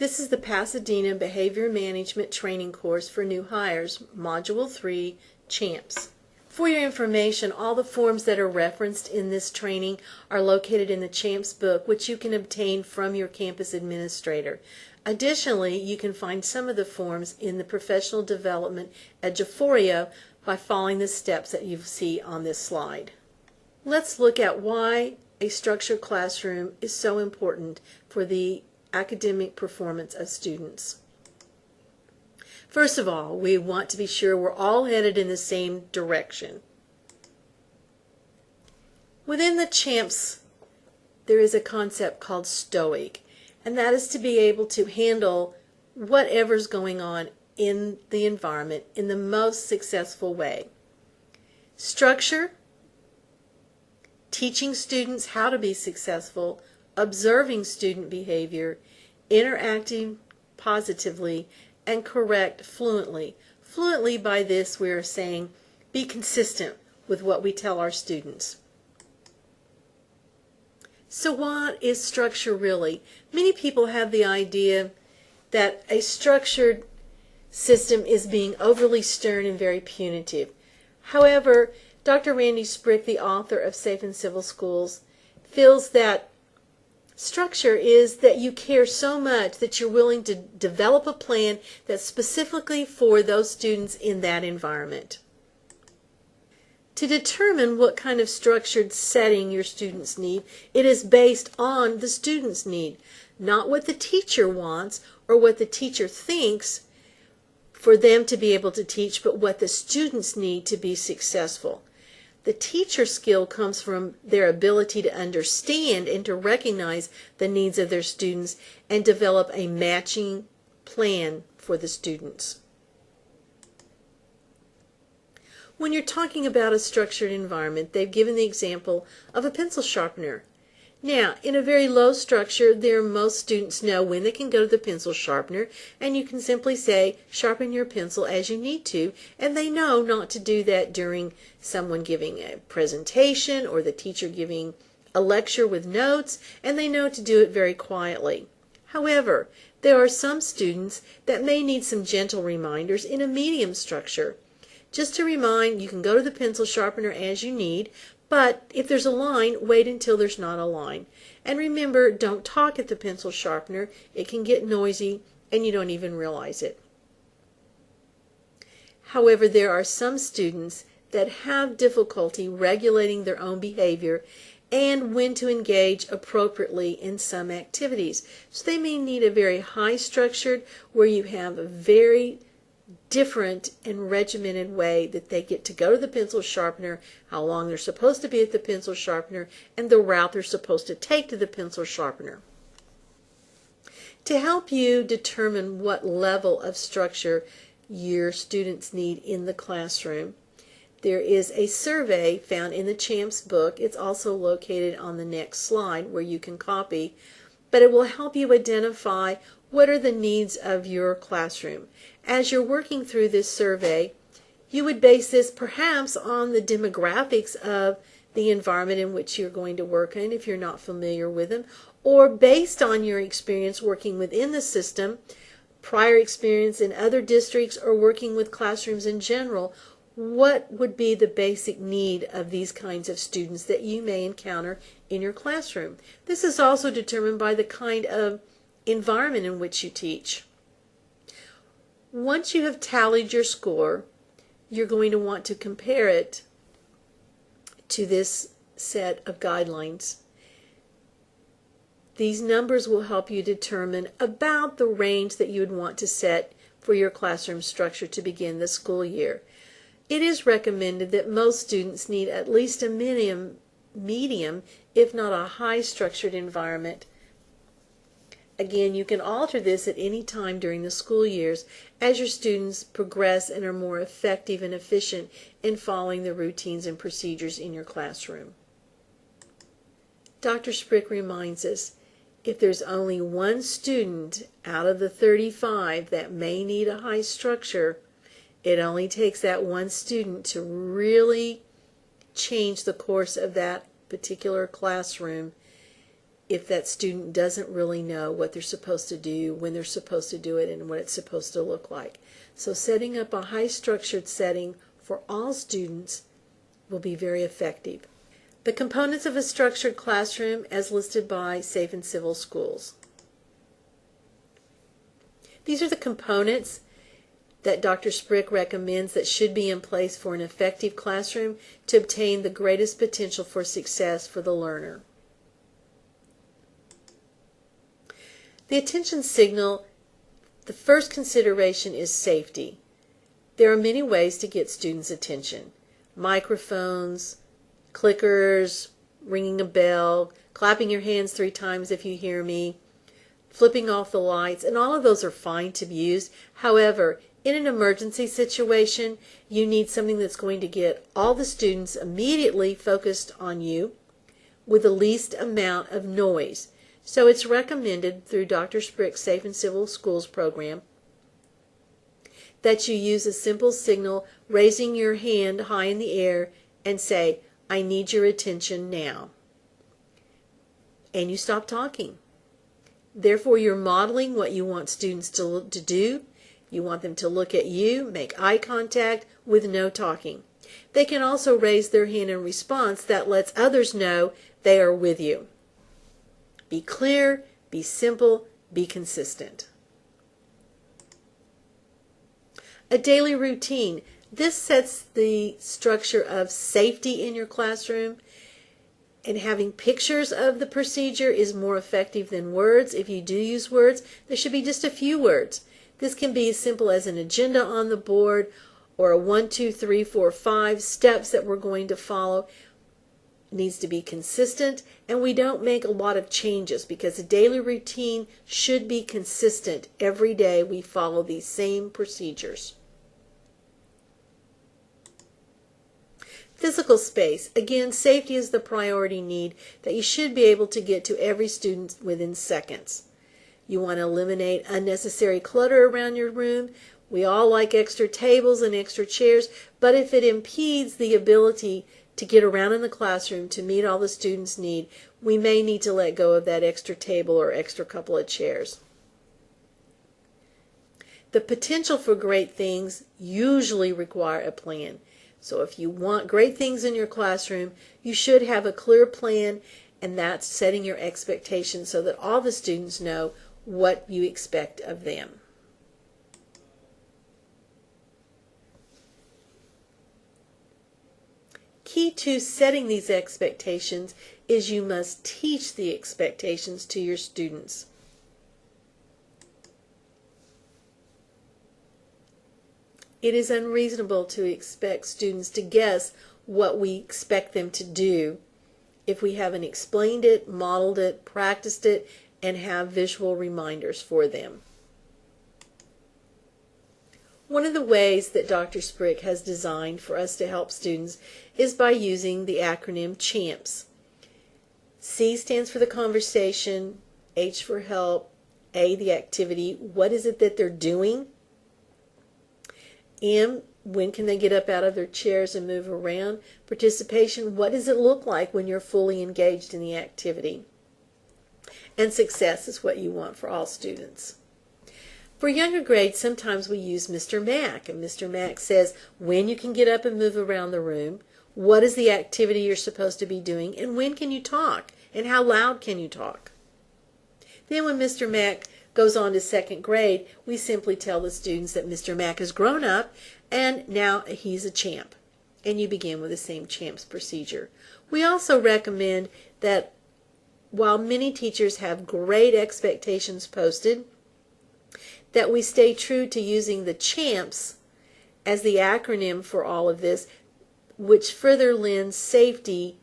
This is the Pasadena Behavior Management Training Course for New Hires, Module 3, CHAMPS. For your information, all the forms that are referenced in this training are located in the CHAMPS book, which you can obtain from your campus administrator. Additionally, you can find some of the forms in the Professional Development Eduforio by following the steps that you see on this slide. Let's look at why a structured classroom is so important for the academic performance of students. First of all, we want to be sure we're all headed in the same direction. Within the CHAMPS, there is a concept called STOIC, and that is to be able to handle whatever's going on in the environment in the most successful way. Structure, teaching students how to be successful, observing student behavior, interacting positively, and correct fluently. Fluently, by this we are saying be consistent with what we tell our students. So what is structure really? Many people have the idea that a structured system is being overly stern and very punitive. However, Dr. Randy Sprick, the author of Safe and Civil Schools, feels that structure is that you care so much that you're willing to develop a plan that's specifically for those students in that environment. To determine what kind of structured setting your students need, it is based on the student's need, not what the teacher wants or what the teacher thinks for them to be able to teach, but what the students need to be successful. The teacher skill comes from their ability to understand and to recognize the needs of their students and develop a matching plan for the students. When you're talking about a structured environment, they've given the example of a pencil sharpener. Now, in a very low structure, most students know when they can go to the pencil sharpener, and you can simply say, sharpen your pencil as you need to, and they know not to do that during someone giving a presentation or the teacher giving a lecture with notes, and they know to do it very quietly. However, there are some students that may need some gentle reminders in a medium structure. Just to remind, you can go to the pencil sharpener as you need, but if there's a line, wait until there's not a line. And remember, don't talk at the pencil sharpener. It can get noisy and you don't even realize it. However, there are some students that have difficulty regulating their own behavior and when to engage appropriately in some activities. So they may need a very high structured where you have a very different and regimented way that they get to go to the pencil sharpener, how long they're supposed to be at the pencil sharpener, and the route they're supposed to take to the pencil sharpener. To help you determine what level of structure your students need in the classroom, there is a survey found in the CHAMPS book. It's also located on the next slide where you can copy, but it will help you identify what are the needs of your classroom. As you're working through this survey, you would base this perhaps on the demographics of the environment in which you're going to work in if you're not familiar with them, or based on your experience working within the system, prior experience in other districts, or working with classrooms in general, what would be the basic need of these kinds of students that you may encounter in your classroom. This is also determined by the kind of environment in which you teach. Once you have tallied your score, you're going to want to compare it to this set of guidelines. These numbers will help you determine about the range that you would want to set for your classroom structure to begin the school year. It is recommended that most students need at least a medium, if not a high structured environment. Again, you can alter this at any time during the school years as your students progress and are more effective and efficient in following the routines and procedures in your classroom. Dr. Sprick reminds us, if there's only one student out of the 35 that may need a high structure, it only takes that one student to really change the course of that particular classroom if that student doesn't really know what they're supposed to do, when they're supposed to do it, and what it's supposed to look like. So setting up a high structured setting for all students will be very effective. The components of a structured classroom as listed by Safe and Civil Schools. These are the components that Dr. Sprick recommends that should be in place for an effective classroom to obtain the greatest potential for success for the learner. The attention signal, the first consideration is safety. There are many ways to get students' attention. Microphones, clickers, ringing a bell, clapping your hands 3 times if you hear me, flipping off the lights, and all of those are fine to be used. However, in an emergency situation, you need something that's going to get all the students immediately focused on you with the least amount of noise. So it's recommended through Dr. Sprick's Safe and Civil Schools program that you use a simple signal, raising your hand high in the air and say, "I need your attention now." And you stop talking. Therefore, you're modeling what you want students to do. You want them to look at you, make eye contact with no talking. They can also raise their hand in response. That lets others know they are with you. Be clear, be simple, be consistent. A daily routine. This sets the structure of safety in your classroom, and having pictures of the procedure is more effective than words. If you do use words, there should be just a few words. This can be as simple as an agenda on the board or a 1, 2, 3, 4, 5 steps that we're going to follow. It needs to be consistent, and we don't make a lot of changes because a daily routine should be consistent. Every day we follow these same procedures. Physical space. Again, safety is the priority need that you should be able to get to every student within seconds. You want to eliminate unnecessary clutter around your room. We all like extra tables and extra chairs, but if it impedes the ability to get around in the classroom to meet all the students' need, we may need to let go of that extra table or extra couple of chairs. The potential for great things usually require a plan. So if you want great things in your classroom, you should have a clear plan, and that's setting your expectations so that all the students know what you expect of them. Key to setting these expectations is you must teach the expectations to your students. It is unreasonable to expect students to guess what we expect them to do if we haven't explained it, modeled it, practiced it, and have visual reminders for them. One of the ways that Dr. Sprick has designed for us to help students is by using the acronym CHAMPS. C stands for the conversation, H for help, A the activity, what is it that they're doing? M, when can they get up out of their chairs and move around? Participation, what does it look like when you're fully engaged in the activity? And success is what you want for all students. For younger grades, sometimes we use Mr. Mack, and Mr. Mack says when you can get up and move around the room, what is the activity you're supposed to be doing, and when can you talk, and how loud can you talk? Then when Mr. Mack goes on to second grade, we simply tell the students that Mr. Mack has grown up and now he's a champ. And you begin with the same CHAMPS procedure. We also recommend that while many teachers have great expectations posted, that we stay true to using the CHAMPS as the acronym for all of this, which further lends safety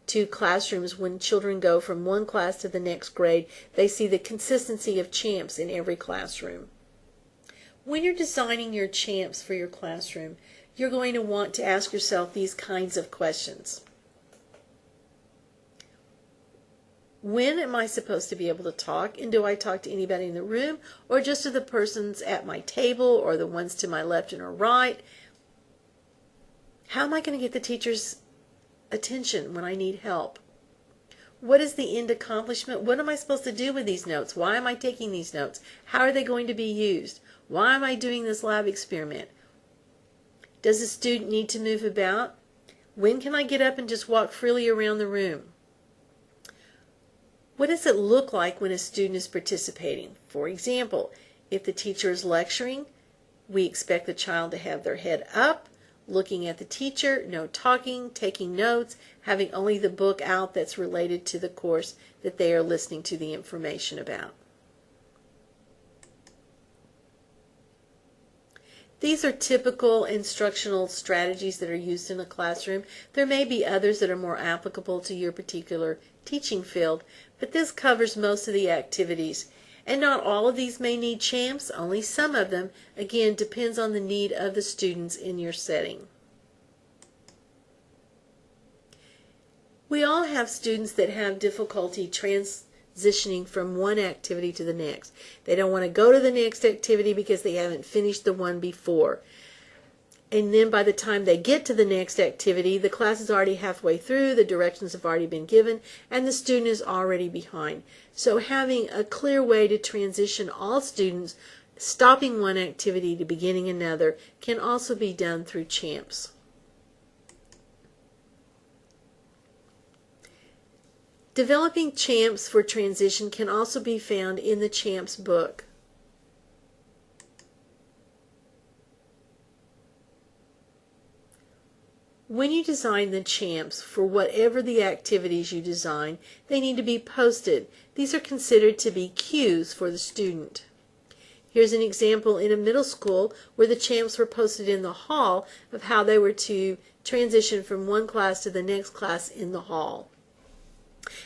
to classrooms. When children go from one class to the next grade, they see the consistency of CHAMPS in every classroom. When you're designing your CHAMPS for your classroom, you're going to want to ask yourself these kinds of questions. When am I supposed to be able to talk? And do I talk to anybody in the room, or just to the persons at my table or the ones to my left and or right? How am I going to get the teacher's attention when I need help? What is the end accomplishment? What am I supposed to do with these notes? Why am I taking these notes? How are they going to be used? Why am I doing this lab experiment? Does the student need to move about? When can I get up and just walk freely around the room? What does it look like when a student is participating? For example, if the teacher is lecturing, we expect the child to have their head up, looking at the teacher, no talking, taking notes, having only the book out that's related to the course that they are listening to the information about. These are typical instructional strategies that are used in a classroom. There may be others that are more applicable to your particular teaching field, but this covers most of the activities. And not all of these may need CHAMPs, only some of them. Again, depends on the need of the students in your setting. We all have students that have difficulty transitioning from one activity to the next. They don't want to go to the next activity because they haven't finished the one before. And then by the time they get to the next activity, the class is already halfway through, the directions have already been given, and the student is already behind. So having a clear way to transition all students, stopping one activity to beginning another, can also be done through CHAMPs. Developing CHAMPs for transition can also be found in the CHAMPs book. When you design the CHAMPs for whatever the activities you design, they need to be posted. These are considered to be cues for the student. Here's an example in a middle school where the CHAMPs were posted in the hall of how they were to transition from one class to the next class in the hall.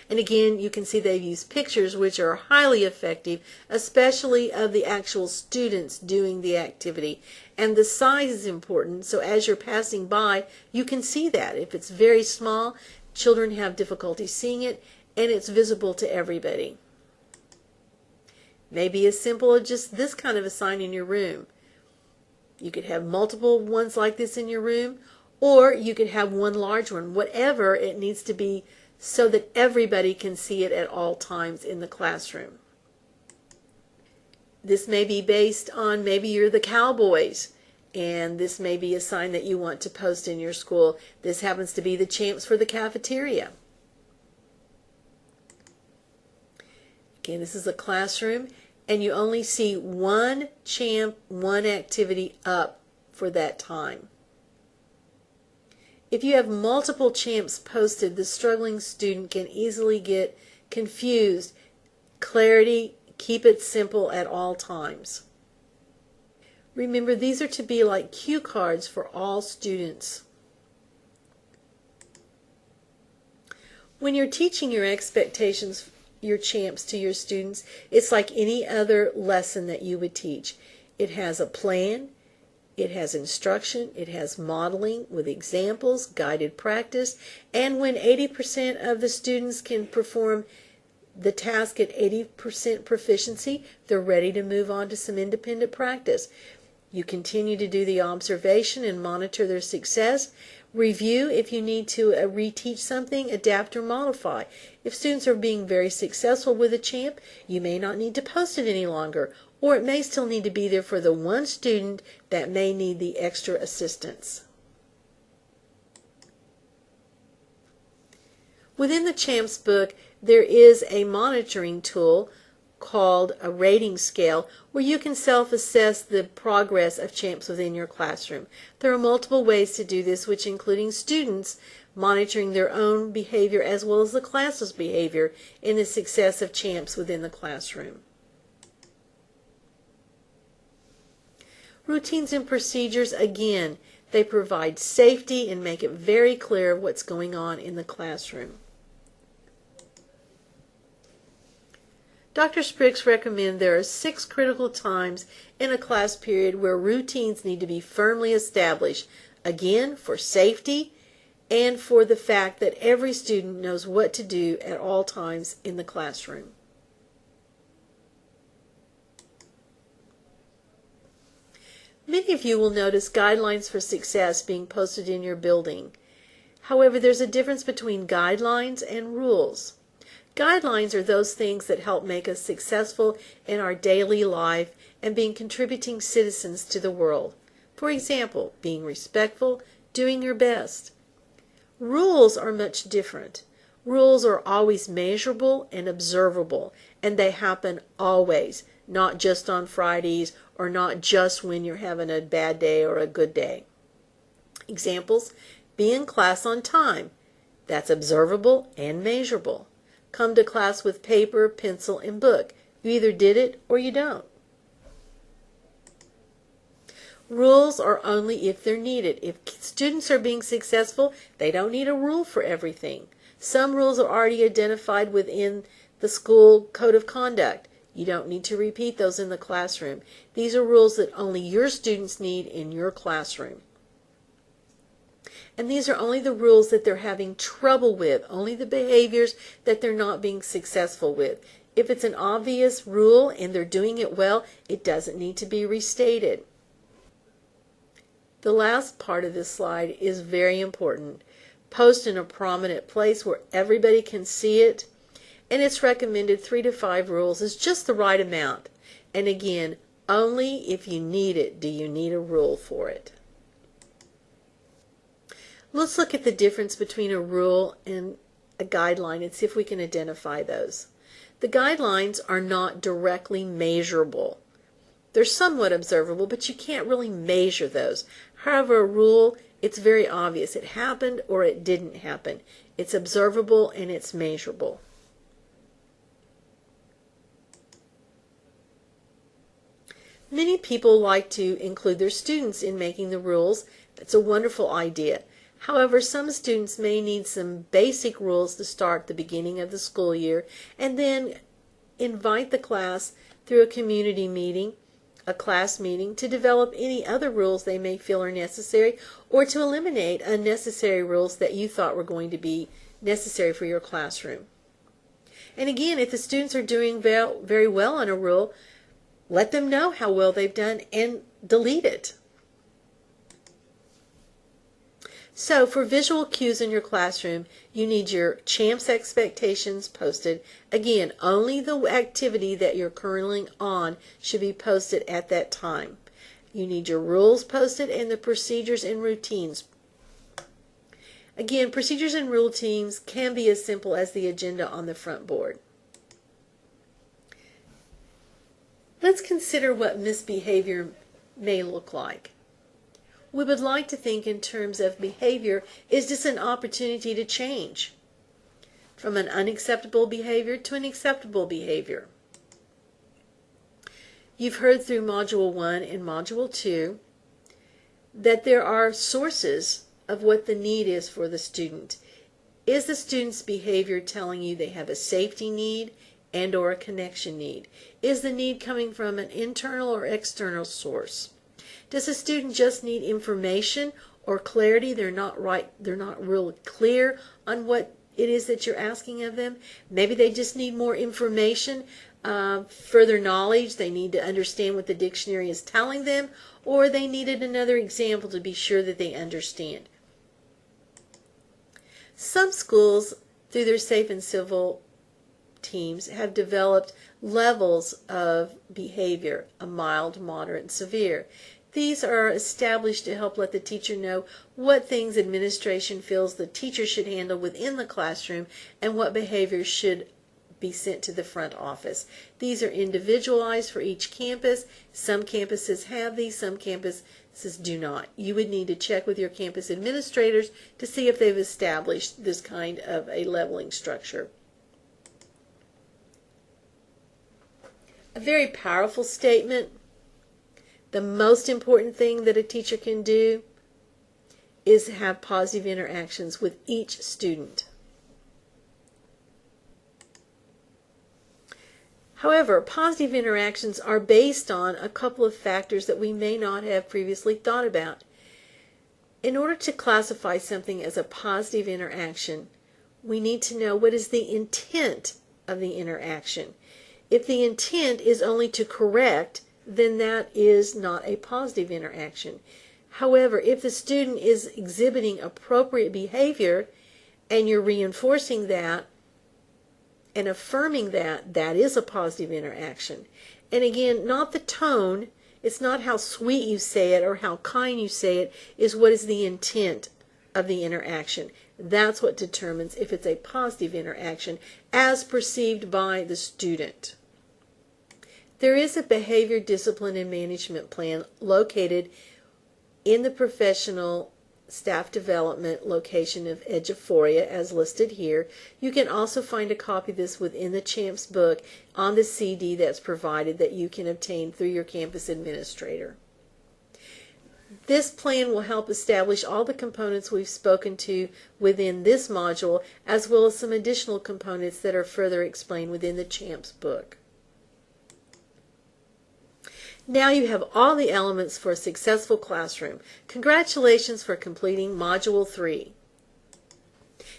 And again, you can see they've used pictures which are highly effective, especially of the actual students doing the activity. And the size is important, so as you're passing by, you can see that. If it's very small, children have difficulty seeing it, and it's visible to everybody. Maybe as simple as just this kind of a sign in your room. You could have multiple ones like this in your room, or you could have one large one. Whatever it needs to be, so that everybody can see it at all times in the classroom. This may be based on maybe you're the Cowboys, and this may be a sign that you want to post in your school. This happens to be the CHAMPs for the cafeteria. Again, this is a classroom, and you only see one CHAMP, one activity up for that time. If you have multiple CHAMPs posted, the struggling student can easily get confused. Clarity, keep it simple at all times. Remember, these are to be like cue cards for all students. When you're teaching your expectations, your CHAMPs to your students, it's like any other lesson that you would teach. It has a plan. It has instruction, it has modeling with examples, guided practice, and when 80% of the students can perform the task at 80% proficiency, they're ready to move on to some independent practice. You continue to do the observation and monitor their success. Review if you need to reteach something, adapt or modify. If students are being very successful with a CHAMP, you may not need to post it any longer, or it may still need to be there for the one student that may need the extra assistance. Within the CHAMPs book, there is a monitoring tool called a rating scale where you can self-assess the progress of CHAMPs within your classroom. There are multiple ways to do this, which including students monitoring their own behavior as well as the class's behavior in the success of CHAMPs within the classroom. Routines and procedures, again, they provide safety and make it very clear what's going on in the classroom. Dr. Spriggs recommends there are 6 critical times in a class period where routines need to be firmly established, again, for safety and for the fact that every student knows what to do at all times in the classroom. Many of you will notice guidelines for success being posted in your building. However, there's a difference between guidelines and rules. Guidelines are those things that help make us successful in our daily life and being contributing citizens to the world. For example, being respectful, doing your best. Rules are much different. Rules are always measurable and observable, and they happen always, not just on Fridays or not just when you're having a bad day or a good day. Examples: be in class on time. That's observable and measurable. Come to class with paper, pencil, and book. You either did it or you don't. Rules are only if they're needed. If students are being successful, they don't need a rule for everything. Some rules are already identified within the school code of conduct. You don't need to repeat those in the classroom. These are rules that only your students need in your classroom. And these are only the rules that they're having trouble with, only the behaviors that they're not being successful with. If it's an obvious rule and they're doing it well, it doesn't need to be restated. The last part of this slide is very important. Post in a prominent place where everybody can see it, and it's recommended 3 to 5 rules is just the right amount. And again, only if you need it do you need a rule for it. Let's look at the difference between a rule and a guideline and see if we can identify those. The guidelines are not directly measurable. They're somewhat observable, but you can't really measure those. However, a rule, it's very obvious. It happened or it didn't happen. It's observable and it's measurable. Many people like to include their students in making the rules. That's a wonderful idea. However, some students may need some basic rules to start the beginning of the school year and then invite the class through a community meeting, a class meeting, to develop any other rules they may feel are necessary or to eliminate unnecessary rules that you thought were going to be necessary for your classroom. And again, if the students are doing very well on a rule, let them know how well they've done and delete it. So for visual cues in your classroom, you need your CHAMPS expectations posted. Again, only the activity that you're currently on should be posted at that time. You need your rules posted and the procedures and routines. Again, procedures and routines can be as simple as the agenda on the front board. Let's consider what misbehavior may look like. We would like to think in terms of behavior is just an opportunity to change from an unacceptable behavior to an acceptable behavior. You've heard through Module 1 and Module 2 that there are sources of what the need is for the student. Is the student's behavior telling you they have a safety need and or a connection need? Is the need coming from an internal or external source? Does a student just need information or clarity? They're not real clear on what it is that you're asking of them. Maybe they just need more information, further knowledge. They need to understand what the dictionary is telling them, or they needed another example to be sure that they understand. Some schools, through their safe and civil teams, have developed levels of behavior, a mild, moderate, and severe. These are established to help let the teacher know what things administration feels the teacher should handle within the classroom and what behaviors should be sent to the front office. These are individualized for each campus. Some campuses have these, some campuses do not. You would need to check with your campus administrators to see if they've established this kind of a leveling structure. A very powerful statement. The most important thing that a teacher can do is have positive interactions with each student. However, positive interactions are based on a couple of factors that we may not have previously thought about. In order to classify something as a positive interaction, we need to know what is the intent of the interaction. If the intent is only to correct, then that is not a positive interaction. However, if the student is exhibiting appropriate behavior and you're reinforcing that, and affirming that is a positive interaction. And again, not the tone, it's not how sweet you say it or how kind you say it, is what is the intent of the interaction. That's what determines if it's a positive interaction as perceived by the student. There is a behavior, discipline, and management plan located in the professional staff development location of Eduphoria as listed here. You can also find a copy of this within the CHAMPS book on the CD that's provided that you can obtain through your campus administrator. This plan will help establish all the components we've spoken to within this module, as well as some additional components that are further explained within the CHAMPS book. Now you have all the elements for a successful classroom. Congratulations for completing Module 3.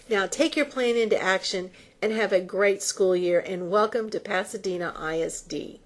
Now take your plan into action and have a great school year, and welcome to Pasadena ISD.